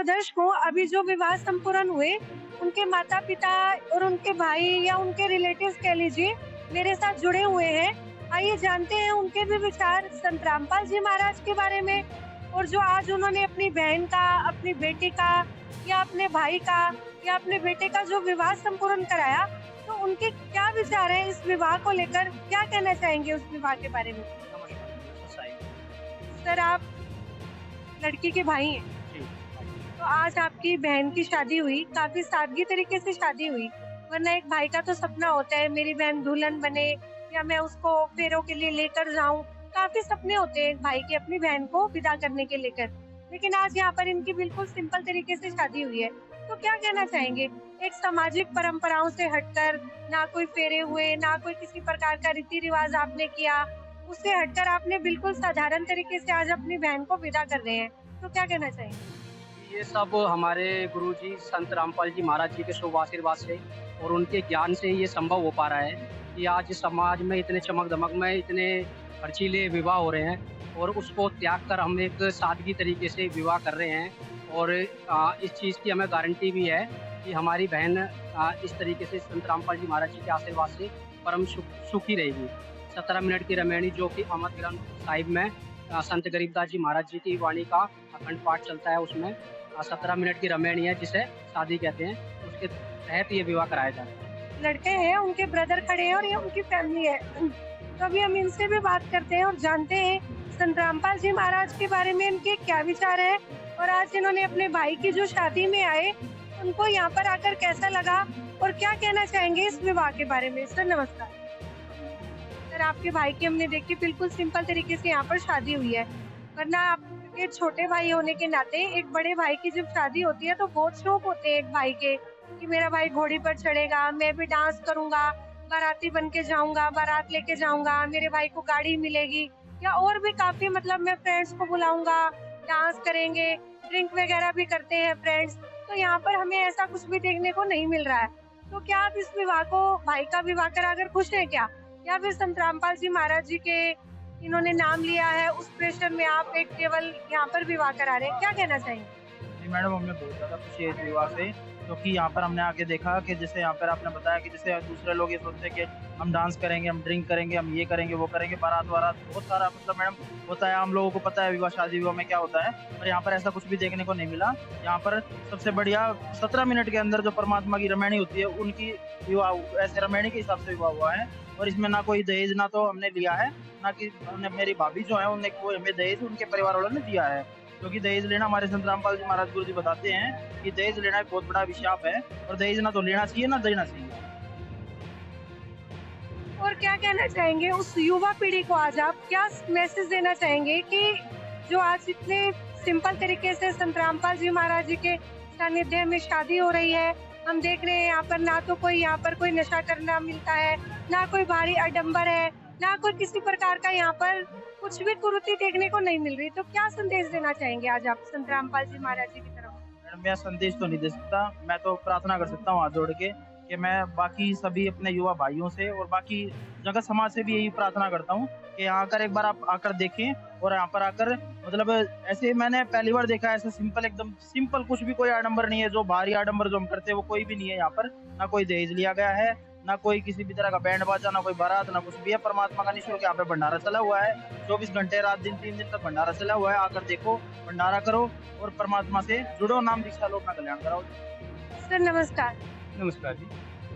तो दर्शकों, अभी जो विवाह संपूर्ण हुए, उनके माता पिता और उनके भाई या उनके रिलेटिव्स कह लीजिए, मेरे साथ जुड़े हुए हैं। आइए जानते हैं उनके भी विचार संत रामपाल जी महाराज के बारे में, और जो आज उन्होंने अपनी बहन का, अपनी बेटी का या अपने भाई का या अपने बेटे का जो विवाह संपूर्ण कराया, तो उनके क्या विचार हैं इस विवाह को लेकर, क्या कहना चाहेंगे उस विवाह के बारे में? सर, आप लड़की के भाई हैं, तो आज आपकी बहन की शादी हुई, काफी सादगी तरीके से शादी हुई, वरना एक भाई का तो सपना होता है मेरी बहन दुल्हन बने या मैं उसको फेरों के लिए लेकर जाऊं। काफी सपने होते हैं एक भाई के अपनी बहन को विदा करने के लेकर, लेकिन आज यहाँ पर इनकी बिल्कुल सिंपल तरीके से शादी हुई है। तो क्या कहना चाहेंगे, एक सामाजिक परंपराओं से हटकर, ना कोई फेरे हुए, ना कोई किसी प्रकार का रीति रिवाज आपने किया, उससे हटकर आपने बिल्कुल साधारण तरीके से आज अपनी बहन को विदा कर रहे हैं, तो क्या कहना चाहेंगे? ये सब हमारे गुरुजी संत रामपाल जी महाराज जी के शुभ आशीर्वाद से और उनके ज्ञान से ये संभव हो पा रहा है कि आज समाज में इतने चमक दमक में इतने खर्चीले विवाह हो रहे हैं, और उसको त्याग कर हम एक सादगी तरीके से विवाह कर रहे हैं। और इस चीज़ की हमें गारंटी भी है कि हमारी बहन इस तरीके से संत रामपाल जी महाराज जी के आशीर्वाद से परम सुखी रहेगी। 17 मिनट की रमैनी, जो कि अमर ग्रंथ साहिब में संत गरीबदास जी महाराज जी की वाणी का अखंड पाठ चलता है, उसमें 17 मिनट की रमैनी है जिसे शादी कहते हैं, उसके तहत ये विवाह कराया जाता है। लड़के हैं, उनके ब्रदर खड़े हैं और ये उनकी फैमिली है। तो अभी हम इनसे भी बात करते हैं और जानते हैं संत रामपाल जी महाराज के बारे में इनके क्या विचार है, और आज इन्होंने अपने भाई की जो शादी में आए, उनको यहाँ पर आकर कैसा लगा और क्या कहना चाहेंगे इस विवाह के बारे में। सर नमस्कार। सर, आपके भाई की हमने देखी बिल्कुल सिंपल तरीके से यहाँ पर शादी हुई है, वरना आपके छोटे भाई होने के नाते एक बड़े भाई की जब शादी होती है तो बहुत शौक होते हैं एक भाई के कि मेरा भाई घोड़ी पर चढ़ेगा, मैं भी डांस करूंगा, बाराती बन के जाऊंगा, बारात लेके जाऊंगा, मेरे भाई को गाड़ी मिलेगी, या और भी काफी मतलब मैं फ्रेंड्स को बुलाऊंगा, डांस करेंगे, ड्रिंक वगैरह भी करते हैं फ्रेंड्स। तो यहाँ पर हमें ऐसा कुछ भी देखने को नहीं मिल रहा है। तो क्या आप इस विवाह को, भाई का विवाह कराकर खुश हैं क्या, या फिर संत रामपाल जी महाराज जी के इन्होंने नाम लिया है उस प्रेशर में आप एक केवल यहाँ पर विवाह करा रहे हैं, क्या कहना चाहेंगे? जी मैडम, हमें बहुत ज़्यादा खुशी है इस विवाह से, क्योंकि यहाँ पर हमने आके देखा कि जैसे यहाँ पर आपने बताया कि जैसे दूसरे लोग ये सोचते हैं कि हम डांस करेंगे, हम ड्रिंक करेंगे, हम ये करेंगे, वो करेंगे, बारात वारात बहुत सारा मतलब मैडम होता है, हम लोगों को पता है विवाह शादी विवाह में क्या होता है, पर यहाँ पर ऐसा कुछ भी देखने को नहीं मिला। यहाँ पर सबसे बढ़िया 17 मिनट के अंदर जो परमात्मा की रमैनी होती है, उनकी विवाह ऐसे रमैनी के हिसाब से विवाह हुआ है, और इसमें ना कोई दहेज ना तो हमने लिया है, ना कि मेरी भाभी जो है उन्हें वो हमें दहेज उनके परिवार वालों ने दिया है, क्योंकि दहेज लेना हमारे संत रामपाल जी महाराज गुरु जी बताते हैं कि दहेज लेना एक बहुत बड़ा अभिशाप है, और दहेज ना तो लेना चाहिए ना देना चाहिए। और क्या कहना चाहेंगे उस युवा पीढ़ी को, आज आप क्या मैसेज देना चाहेंगे कि जो आज इतने सिंपल तरीके से संत रामपाल जी महाराज जी के सानिध्य में शादी हो रही है, हम देख रहे हैं यहाँ पर ना तो कोई यहाँ पर कोई नशा करना मिलता है, ना कोई भारी आडंबर है, ना कोई किसी प्रकार का यहाँ पर कुछ भी कुरीति देखने को नहीं मिल रही। तो क्या संदेश देना चाहेंगे आज आप संत रामपाल जी महाराज जी की तरफ? मैडम, मैं संदेश तो नहीं दे सकता, मैं तो प्रार्थना कर सकता हूँ हाथ जोड़ के कि मैं बाकी सभी अपने युवा भाइयों से और बाकी जगत समाज से भी यही प्रार्थना करता हूँ कि यहाँ आकर एक बार आप आकर देखें, और यहाँ पर आकर मतलब ऐसे मैंने पहली बार देखा, ऐसे सिंपल एकदम सिंपल, कुछ भी कोई आडंबर नहीं है, जो भारी आडंबर जो हम करते हैं वो कोई भी नहीं है यहाँ पर, ना कोई दहेज लिया गया है, ना कोई किसी भी तरह का बैंड बाजा, ना कोई बारात, ना कुछ भी है। परमात्मा का निःशुल्क यहाँ पे भंडारा चला हुआ है, 24 घंटे रात दिन 3 दिन तक भंडारा चला हुआ है, आकर देखो, भंडारा करो और परमात्मा से जुड़ो, नाम दीक्षा लो, अपना कल्याण कराओ। सर नमस्कार। नमस्कार जी।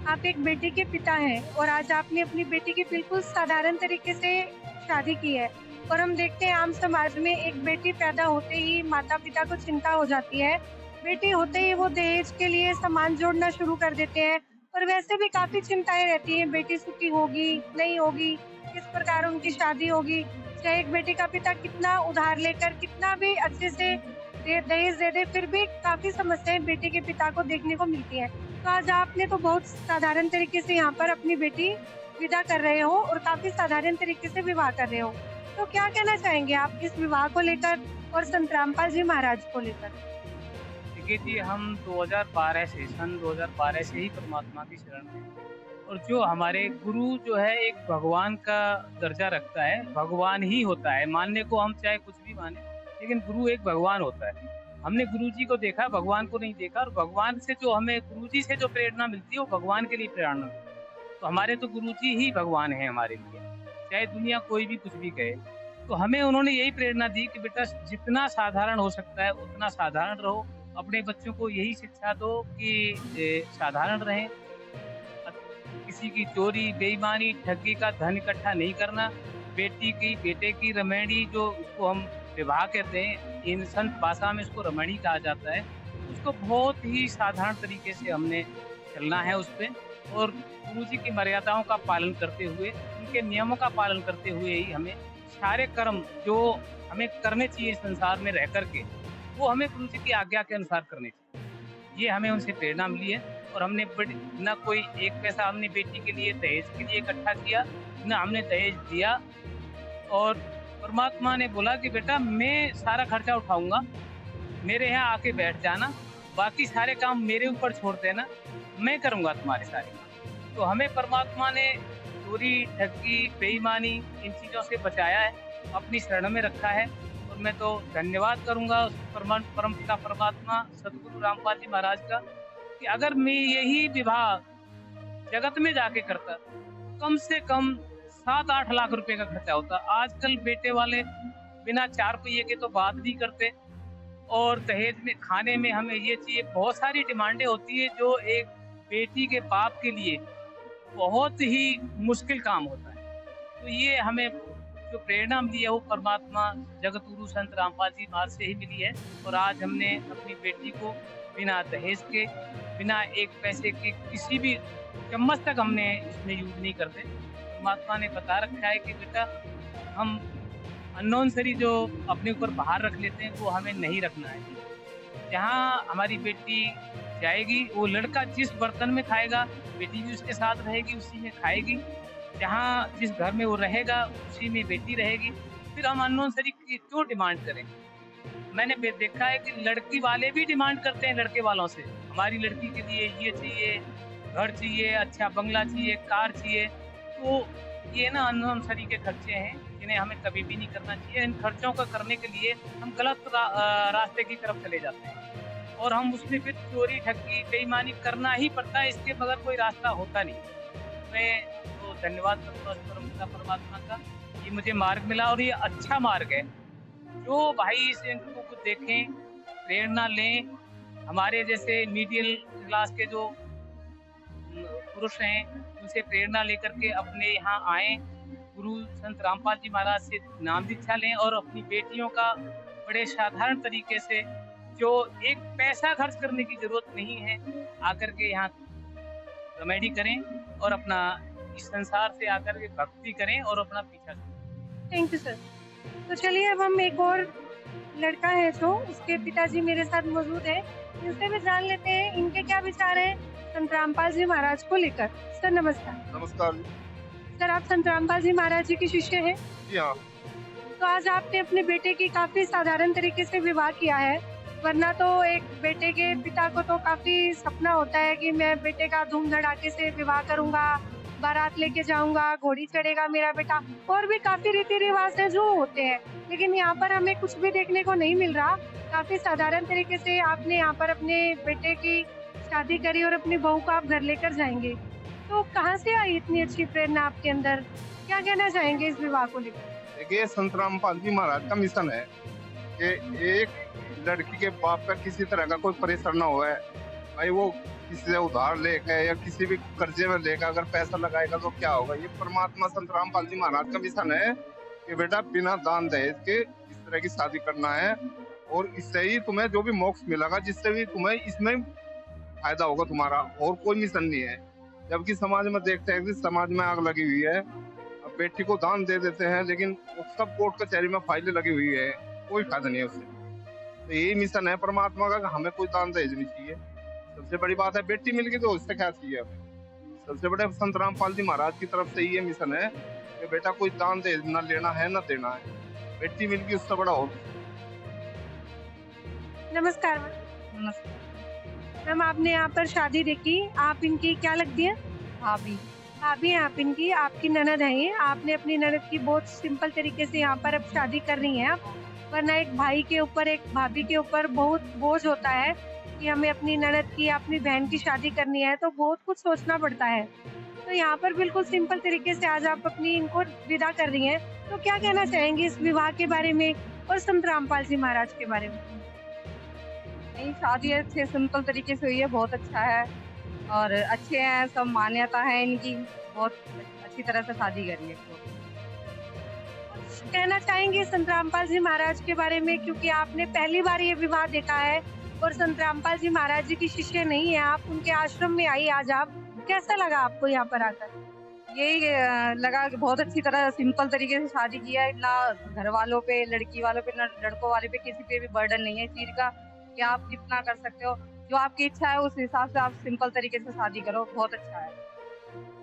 आप एक बेटी के पिता हैं और आज आपने अपनी बेटी की बिल्कुल साधारण तरीके से शादी की है, और हम देखते हैं आम समाज में एक बेटी पैदा होते ही माता पिता को चिंता हो जाती है, बेटी होते ही वो दहेज के लिए सामान जोड़ना शुरू कर देते हैं, और वैसे भी काफी चिंताएं रहती हैं, बेटी सुखी होगी नहीं होगी, किस प्रकार उनकी शादी होगी, चाहे एक बेटी का पिता कितना उधार लेकर कितना भी अच्छे से दहेज दे दे, फिर भी काफी समस्याएं बेटी के पिता को देखने को मिलती है। तो आज आपने तो बहुत साधारण तरीके से यहाँ पर अपनी बेटी विदा कर रहे हो और काफी साधारण तरीके से विवाह कर रहे हो, तो क्या कहना चाहेंगे आप इस विवाह को लेकर और संत रामपाल जी महाराज को लेकर? देखिए जी, हम 2012 से सन 2012 से ही परमात्मा की शरण में, और जो हमारे गुरु जो है एक भगवान का दर्जा रखता है, भगवान ही होता है, मानने को हम चाहे कुछ भी माने, लेकिन गुरु एक भगवान होता है। हमने गुरुजी को देखा, भगवान को नहीं देखा। और भगवान से जो हमें गुरुजी से जो प्रेरणा मिलती है वो भगवान के लिए प्रेरणा मिलती है। तो हमारे तो गुरुजी ही भगवान है हमारे लिए, चाहे दुनिया कोई भी कुछ भी कहे। तो हमें उन्होंने यही प्रेरणा दी कि बेटा जितना साधारण हो सकता है उतना साधारण रहो, अपने बच्चों को यही शिक्षा दो कि साधारण रहें, किसी की चोरी, बेईमानी, ठगी का धन इकट्ठा नहीं करना, बेटे की रमैनी, जो उसको हम विवाह कहते हैं, इन संत भाषा में उसको रमणी कहा जाता है, उसको बहुत ही साधारण तरीके से हमने चलना है उस पे, और गुरुजी की मर्यादाओं का पालन करते हुए, उनके नियमों का पालन करते हुए ही हमें सारे कर्म जो हमें करने चाहिए संसार में रह करके, वो हमें गुरुजी की आज्ञा के अनुसार करने चाहिए। ये हमें उनसे प्रेरणा मिली है। और हमने न कोई एक पैसा हमने बेटी के लिए दहेज के लिए इकट्ठा किया, न हमने दहेज दिया। और परमात्मा ने बोला कि बेटा मैं सारा खर्चा उठाऊंगा, मेरे यहाँ आके बैठ जाना, बाकी सारे काम मेरे ऊपर छोड़ देना, मैं करूँगा तुम्हारे सारे काम। तो हमें परमात्मा ने चोरी, ठगी, बेईमानी इन चीज़ों से बचाया है, अपनी शरण में रखा है। और मैं तो धन्यवाद करूँगा परम पिता परमात्मा सदगुरु रामपाल जी महाराज का कि अगर मैं यही विवाह जगत में जाके करता, कम से कम 7-8 लाख रुपए का खर्चा होता। आजकल बेटे वाले बिना 4 पहिए के तो बात नहीं करते, और दहेज में खाने में हमें ये चाहिए, बहुत सारी डिमांडें होती है जो एक बेटी के बाप के लिए बहुत ही मुश्किल काम होता है। तो ये हमें जो प्रेरणा मिली है वो परमात्मा जगत गुरु संत रामपाल जी महाराज से ही मिली है। और आज हमने अपनी बेटी को बिना दहेज के, बिना एक पैसे के, किसी भी चम्मच तक हमने इसमें यूज नहीं करते। परमात्मा ने बता रखा है कि बेटा हम अननोन सरी जो अपने ऊपर बाहर रख लेते हैं वो हमें नहीं रखना है। जहाँ हमारी बेटी जाएगी, वो लड़का जिस बर्तन में खाएगा बेटी भी उसके साथ रहेगी, उसी में खाएगी। जहाँ जिस घर में वो रहेगा उसी में बेटी रहेगी। फिर हम अननोन सरी की क्यों डिमांड करें? मैंने देखा है कि लड़की वाले भी डिमांड करते हैं लड़के वालों से, हमारी लड़की के लिए ये चाहिए, घर चाहिए, अच्छा बंगला चाहिए, कार चाहिए। तो ये ना अननोन सरी के खर्चे हैं जिन्हें हमें कभी भी नहीं करना चाहिए। इन खर्चों का करने के लिए हम गलत रास्ते की तरफ चले जाते हैं, और हम उसमें फिर चोरी, ठगी, बेईमानी करना ही पड़ता है, इसके बगैर कोई रास्ता होता नहीं। मैं तो धन्यवाद करता हूँ परम पिता परमात्मा का, ये मुझे मार्ग मिला, और ये अच्छा मार्ग है। जो भाई इस इनको को देखें, प्रेरणा लें, हमारे जैसे मिडिल क्लास के जो पुरुष हैं उनसे प्रेरणा लेकर के अपने यहाँ आए, गुरु संत रामपाल जी महाराज से नाम दीक्षा लें, और अपनी बेटियों का बड़े साधारण तरीके से, जो एक पैसा खर्च करने की जरूरत नहीं है, आकर के यहाँ कमेडी करें और अपना इस संसार से आकर के भक्ति करें और अपना पीछा छोड़ें। Thank you sir. तो चलिए अब हम एक और लड़का है जो उसके पिताजी मेरे साथ मौजूद है, इनसे भी जान लेते हैं इनके क्या विचार हैं संत रामपाल जी महाराज को लेकर। सर नमस्कार। नमस्कार सर, आप संत रामपाल जी महाराज जी के शिष्य हैं? जी हाँ। तो आज आपने अपने बेटे की काफी साधारण तरीके से विवाह किया है, वरना तो एक बेटे के पिता को तो काफी सपना होता है कि मैं बेटे का धूम धड़ाके से विवाह करूंगा, बारात लेके जाऊंगा, घोड़ी चढ़ेगा मेरा बेटा, और भी काफी रीति रिवाज है जो होते हैं। लेकिन यहाँ पर हमें कुछ भी देखने को नहीं मिल रहा। काफी साधारण तरीके से आपने यहाँ पर अपने बेटे की शादी करी और अपनी बहू को आप घर लेकर जाएंगे। तो कहाँ से आई इतनी अच्छी प्रेरणा आपके अंदर? क्या कहना चाहेंगे इस विवाह को लेकर? देखिए, संत रामपाल जी महाराज का मिशन है कि एक लड़की के बाप का किसी तरह का कोई परेशान ना हुआ है। भाई वो किसी से उधार लेकर या किसी भी कर्जे में लेकर अगर पैसा लगाएगा तो क्या होगा। ये परमात्मा संत रामपाल जी महाराज का मिशन है कि बेटा बिना दान दहेज के इस तरह की शादी करना है, और इससे ही तुम्हें जो भी मोक्ष मिलेगा, जिससे भी तुम्हें इसमें फायदा होगा तुम्हारा, और कोई मिशन नहीं है। जबकि समाज में देखते हैं कि समाज में आग लगी हुई है, अब बेटी को दान दे देते हैं लेकिन सब कोर्ट कचहरी में फाइलें लगी हुई है, कोई फायदा नहीं है उससे। तो यही मिशन है परमात्मा का कि हमें कोई दान दहेज नहीं चाहिए। सबसे बड़ी बात है बेटी मिल गई तो उससे क्या चाहिए हमें। सबसे बड़े संत रामपाल जी महाराज की तरफ से ये मिशन है कि बेटा कोई दान दहेज ना लेना है ना देना है, बेटी मिल गई उससे बड़ा हो। नमस्कार मैम, आपने यहाँ पर शादी देखी, आप इनकी क्या लगती है? भाभी हैं आप इनकी, आपकी ननद है ये। आपने अपनी ननद की बहुत सिंपल तरीके से यहाँ पर अब शादी कर रही हैं आप, वरना एक भाई के ऊपर, एक भाभी के ऊपर बहुत बोझ होता है कि हमें अपनी ननद की, अपनी बहन की शादी करनी है, तो बहुत कुछ सोचना पड़ता है। तो यहाँ पर बिल्कुल सिंपल तरीके से आज आप अपनी इनको विदा कर रही हैं, तो क्या कहना चाहेंगी इस विवाह के बारे में और संत रामपाल जी महाराज के बारे में? नहीं, शादी अच्छे सिंपल तरीके से हुई है, बहुत अच्छा है और अच्छे हैं, सब मान्यता है इनकी, बहुत अच्छी तरह से शादी करी है। कुछ कहना चाहेंगे संत रामपाल जी महाराज के बारे में, क्योंकि आपने पहली बार ये विवाह देखा है और संत रामपाल जी महाराज जी की शिष्य नहीं है आप, उनके आश्रम में आई आज आप, कैसा लगा आपको यहाँ पर आकर? यही लगा कि बहुत अच्छी तरह सिंपल तरीके से शादी किया है, ना घर वालों पे, लड़की वालों पे, ना लड़कों वाले पे किसी पे भी बर्डन नहीं है इस चीज का कि आप जितना कर सकते हो, जो आपकी इच्छा है उस हिसाब से आप सिंपल तरीके से शादी करो, बहुत अच्छा है।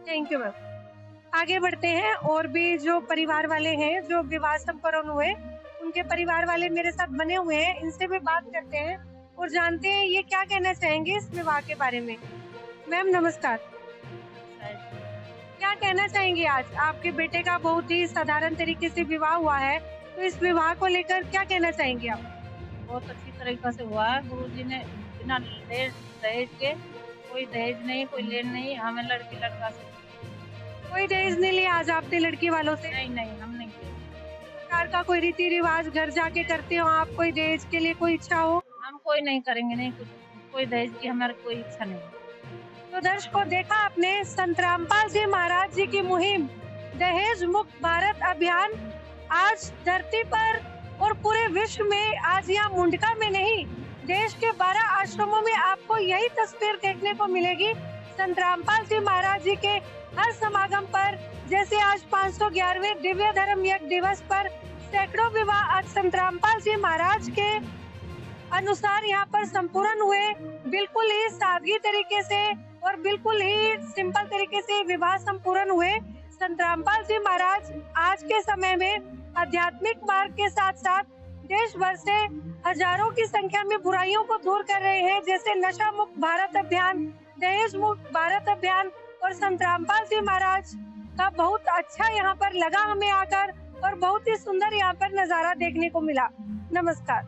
Thank you ma'am. आगे बढ़ते हैं, और भी जो परिवार वाले हैं जो विवाह संपन्न हुए, उनके परिवार वाले मेरे साथ बने हुए हैं, इनसे भी बात करते हैं और जानते हैं ये क्या कहना चाहेंगे इस विवाह के बारे में। मैम नमस्कार, क्या कहना चाहेंगे? आज आपके बेटे का बहुत ही साधारण तरीके से विवाह हुआ है, तो इस विवाह को लेकर क्या कहना चाहेंगे आप? बहुत अच्छी तरीके से हुआ है। गुरुजी ने बिना दहेज के, कोई दहेज नहीं, कोई लेन नहीं, हमें लड़की लड़का से कोई दहेज नहीं लिया आज आपने लड़की वालों से? नहीं, हम नहीं किए। सरकार का कोई रीति रिवाज घर जाके करते हो आप, कोई दहेज के लिए कोई इच्छा हो? हम कोई नहीं करेंगे, नहीं कुछ, कोई दहेज की हमारी कोई इच्छा नहीं। तो दर्शकों, देखा आपने संत रामपाल जी महाराज जी की मुहिम दहेज मुक्त भारत अभियान आज धरती पर और पूरे विश्व में, आज यहाँ मुंडका में नहीं, देश के 12 आश्रमों में आपको यही तस्वीर देखने को मिलेगी। संत रामपाल जी महाराज जी के हर समागम पर, जैसे आज 511वें दिव्य धर्म यज्ञ दिवस पर सैकड़ों विवाह आज संत रामपाल जी महाराज के अनुसार यहाँ पर संपूर्ण हुए। बिल्कुल ही सादगी तरीके से और बिल्कुल ही सिंपल तरीके से विवाह संपूर्ण हुए। संत रामपाल जी महाराज आज के समय में आध्यात्मिक मार्ग के साथ साथ देश भर से हजारों की संख्या में बुराइयों को दूर कर रहे हैं, जैसे नशा मुक्त भारत अभियान, दहेज मुक्त भारत अभियान। और संत रामपाल जी महाराज का बहुत अच्छा यहाँ पर लगा हमें आकर, और बहुत ही सुंदर यहाँ पर नजारा देखने को मिला। नमस्कार।